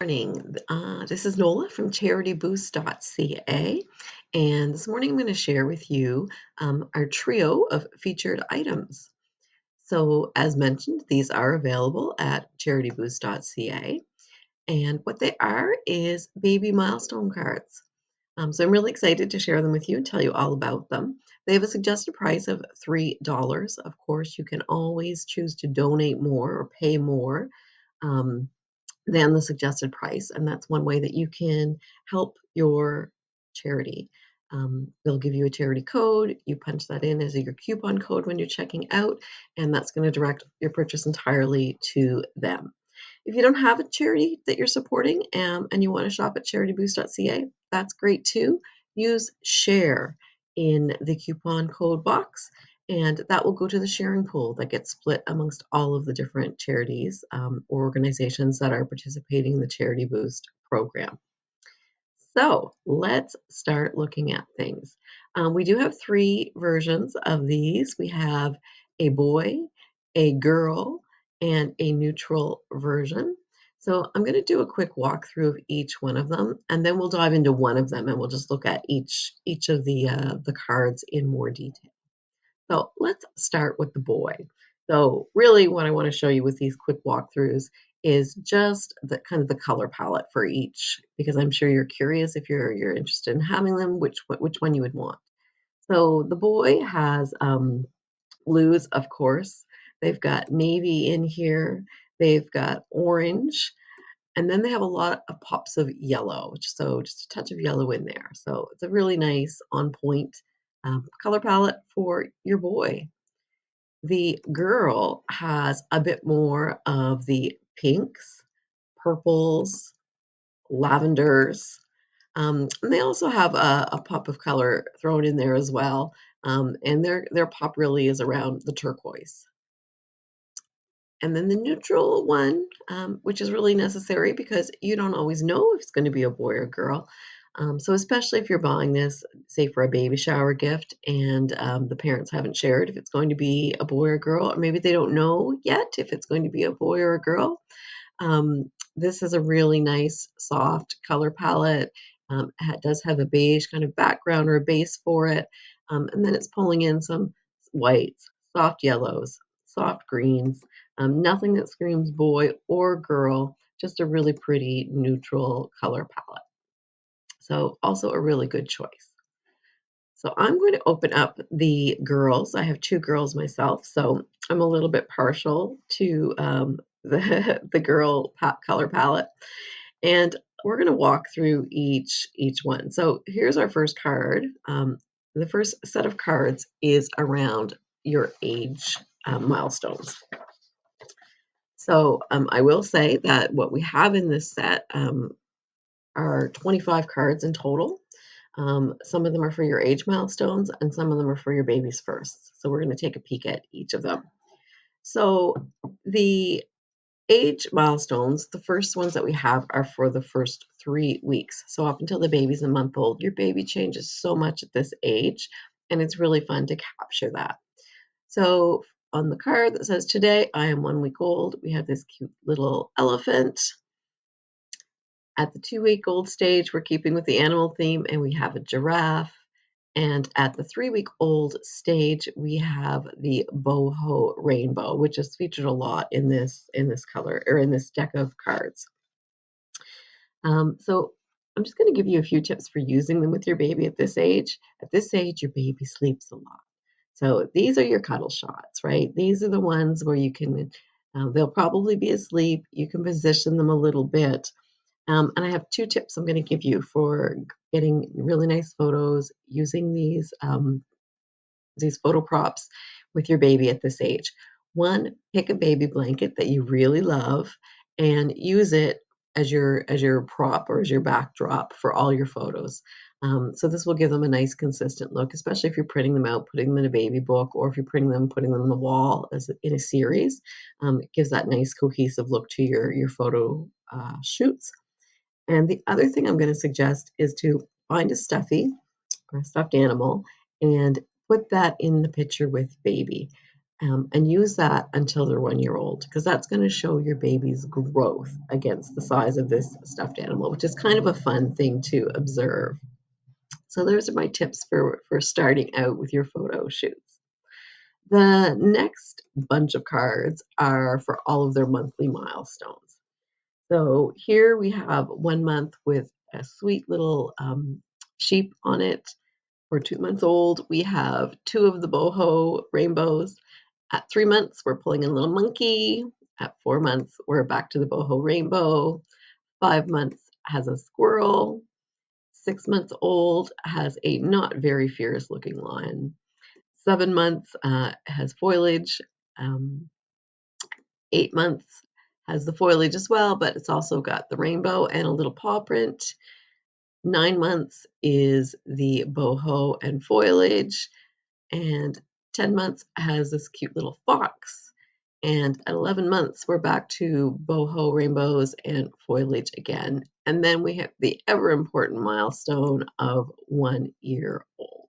Morning. This is Nola from CharityBoost.ca, and this morning I'm going to share with you our trio of featured items. So, as mentioned, these are available at CharityBoost.ca, and what they are is Baby Milestone Cards. So, I'm really excited to share them with you and tell you all about them. They have a suggested price of $3. Of course, you can always choose to donate more or pay more. Um, than the suggested price. And that's one way that you can help your charity. They'll give you a charity code. You punch that in as your coupon code when you're checking out, and that's going to direct your purchase entirely to them. If you don't have a charity that you're supporting and you want to shop at CharityBoost.ca, that's great too. Use share in the coupon code box, and that will go to the sharing pool that gets split amongst all of the different charities or organizations that are participating in the Charity Boost program. So let's start looking at things. We do have three versions of these. We have a boy, a girl, and a neutral version. So I'm going to do a quick walkthrough of each one of them, and then we'll dive into one of them, and we'll just look at each of the cards in more detail. So let's start with the boy. So really what I want to show you with these quick walkthroughs is just the kind of the color palette for each, because I'm sure you're curious if you're interested in having them, which one you would want. So the boy has blues, of course. They've got navy in here. They've got orange. And then they have a lot of pops of yellow, so just a touch of yellow in there. So it's a really nice on point color palette for your boy. The girl has a bit more of the pinks, purples, lavenders, and they also have a pop of color thrown in there as well. And their pop really is around the turquoise. And then the neutral one, which is really necessary because you don't always know if it's going to be a boy or girl. So, especially if you're buying this, say for a baby shower gift, and the parents haven't shared if it's going to be a boy or girl, or maybe they don't know yet if it's going to be a boy or a girl. This is a really nice, soft color palette. It does have a beige kind of background or a base for it. And then it's pulling in some whites, soft yellows, soft greens, nothing that screams boy or girl, just a really pretty neutral color palette. So, also a really good choice. So, I'm going to open up the girls. I have two girls myself, so I'm a little bit partial to the girl color palette. And we're going to walk through each one. So, here's our first card. The first set of cards is around your age milestones. So I will say that what we have in this set are 25 cards in total. Some of them are for your age milestones, and some of them are for your baby's first. So we're going to take a peek at each of them. So the age milestones, the first ones that we have are for the first 3 weeks. So up until the baby's a month old, your baby changes so much at this age, and it's really fun to capture that. So on the card that says, "Today I am 1 week old," we have this cute little elephant. At the 2-week-old stage, we're keeping with the animal theme, and we have a giraffe. And at the 3-week-old stage, we have the boho rainbow, which is featured a lot in this color or in this deck of cards. So I'm just going to give you a few tips for using them with your baby at this age. At this age, your baby sleeps a lot. So these are your cuddle shots, right? These are the ones where you can, they'll probably be asleep. You can position them a little bit. And I have two tips I'm going to give you for getting really nice photos using these photo props with your baby at this age. One, pick a baby blanket that you really love and use it as your prop or as your backdrop for all your photos. So this will give them a nice consistent look, especially if you're printing them out, putting them in a baby book, or if you're printing them, putting them on the wall as in a series. It gives that nice cohesive look to your photo shoots. And the other thing I'm going to suggest is to find a stuffy or a stuffed animal and put that in the picture with baby. and use that until they're 1 year old because that's going to show your baby's growth against the size of this stuffed animal, which is kind of a fun thing to observe. So those are my tips for starting out with your photo shoots. The next bunch of cards are for all of their monthly milestones. So here we have 1 month with a sweet little sheep on it. For 2 months old, we have two of the boho rainbows. At 3 months, we're pulling in a little monkey. At 4 months, we're back to the boho rainbow. 5 months has a squirrel. 6 months old has a not very fierce looking lion. 7 months has foliage. Um, 8 months has the foliage as well, but it's also got the rainbow and a little paw print. 9 months is the boho and foliage, and 10 months has this cute little fox. And at 11 months, we're back to boho rainbows and foliage again. And then we have the ever important milestone of 1 year old.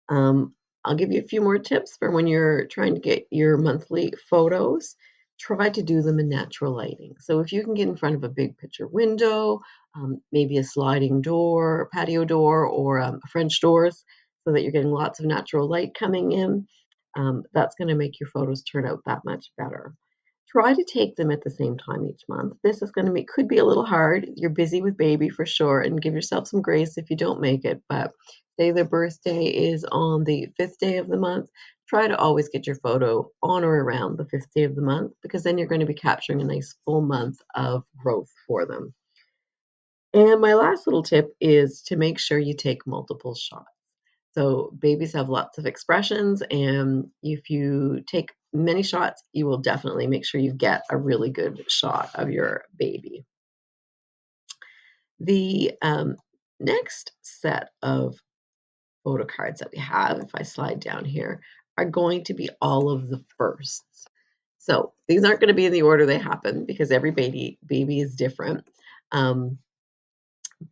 Um, I'll give you a few more tips for when you're trying to get your monthly photos. Try to do them in natural lighting. So if you can get in front of a big picture window, maybe a sliding door, patio door, or French doors, so that you're getting lots of natural light coming in, that's going to make your photos turn out that much better. Try to take them at the same time each month. This is going to make could be a little hard. You're busy with baby for sure, and give yourself some grace if you don't make it. But say their birthday is on the fifth day of the month, try to always get your photo on or around the fifth day of the month because then you're going to be capturing a nice full month of growth for them. And my last little tip is to make sure you take multiple shots. So babies have lots of expressions, and if you take many shots, you will definitely make sure you get a really good shot of your baby. The next set of photo cards that we have, if I slide down here, are going to be all of the firsts. So these aren't going to be in the order they happen because every baby is different. Um,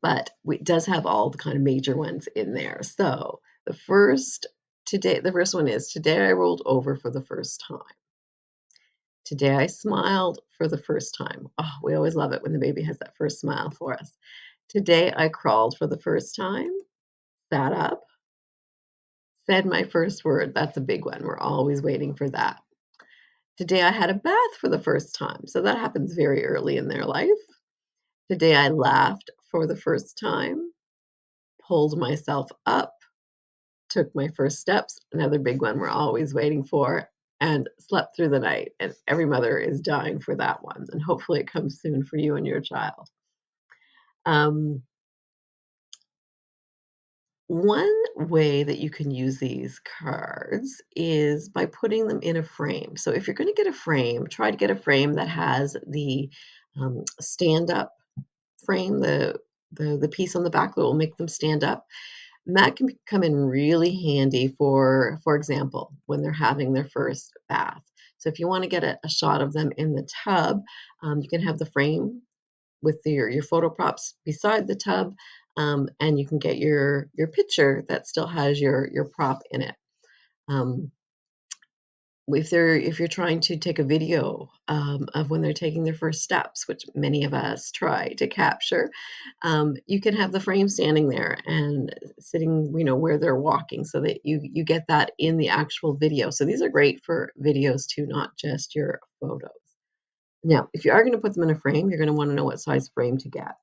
but it does have all the kind of major ones in there. So the first one is today I rolled over for the first time. Today I smiled for the first time. Oh, we always love it when the baby has that first smile for us. Today I crawled for the first time, sat up, said my first word. That's a big one. We're always waiting for that. Today I had a bath for the first time. So that happens very early in their life. Today I laughed for the first time, pulled myself up, took my first steps, another big one we're always waiting for, and slept through the night. And every mother is dying for that one. And hopefully it comes soon for you and your child. Um, One way that you can use these cards is by putting them in a frame. So if you're going to get a frame, try to get a frame that has the stand-up frame, the piece on the back that will make them stand up. And that can come in really handy for example, when they're having their first bath. So if you want to get a shot of them in the tub, you can have the frame with your photo props beside the tub, and you can get your picture that still has your prop in it. Um, if you're trying to take a video of when they're taking their first steps, which many of us try to capture, you can have the frame standing there and sitting, where they're walking, so that you get that in the actual video. So these are great for videos too, not just your photos. Now, if you are going to put them in a frame, you're going to want to know what size frame to get.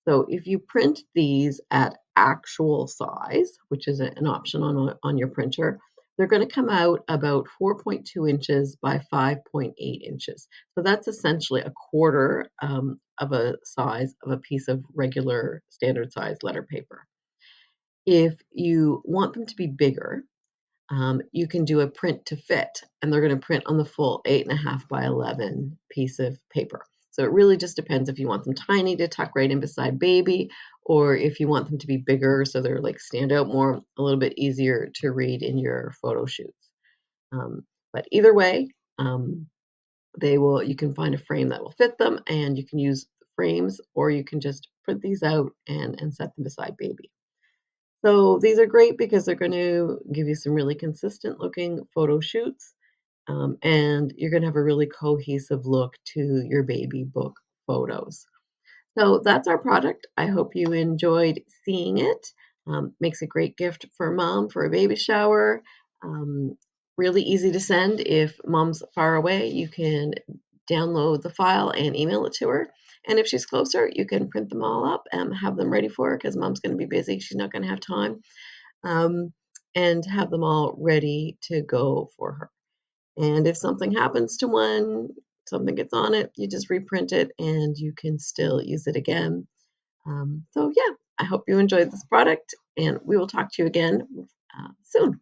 So if you print these at actual size, which is an option on your printer, they're going to come out about 4.2 inches by 5.8 inches. So that's essentially a quarter of a size of a piece of regular standard size letter paper. If you want them to be bigger, you can do a print to fit, and they're going to print on the full 8.5 by 11 piece of paper. So it really just depends if you want them tiny to tuck right in beside baby, or if you want them to be bigger so they're like stand out more, a little bit easier to read in your photo shoots. But either way, you can find a frame that will fit them, and you can use frames, or you can just print these out and set them beside baby. So these are great because they're going to give you some really consistent looking photo shoots. and you're going to have a really cohesive look to your baby book photos. So that's our product. I hope you enjoyed seeing it. Makes a great gift for mom for a baby shower. Um, Really easy to send. If mom's far away, you can download the file and email it to her. And if she's closer, you can print them all up and have them ready for her because mom's going to be busy. She's not going to have time. Um, and have them all ready to go for her. And if something happens to one, something gets on it, you just reprint it and you can still use it again. So, yeah, I hope you enjoyed this product, and we will talk to you again soon.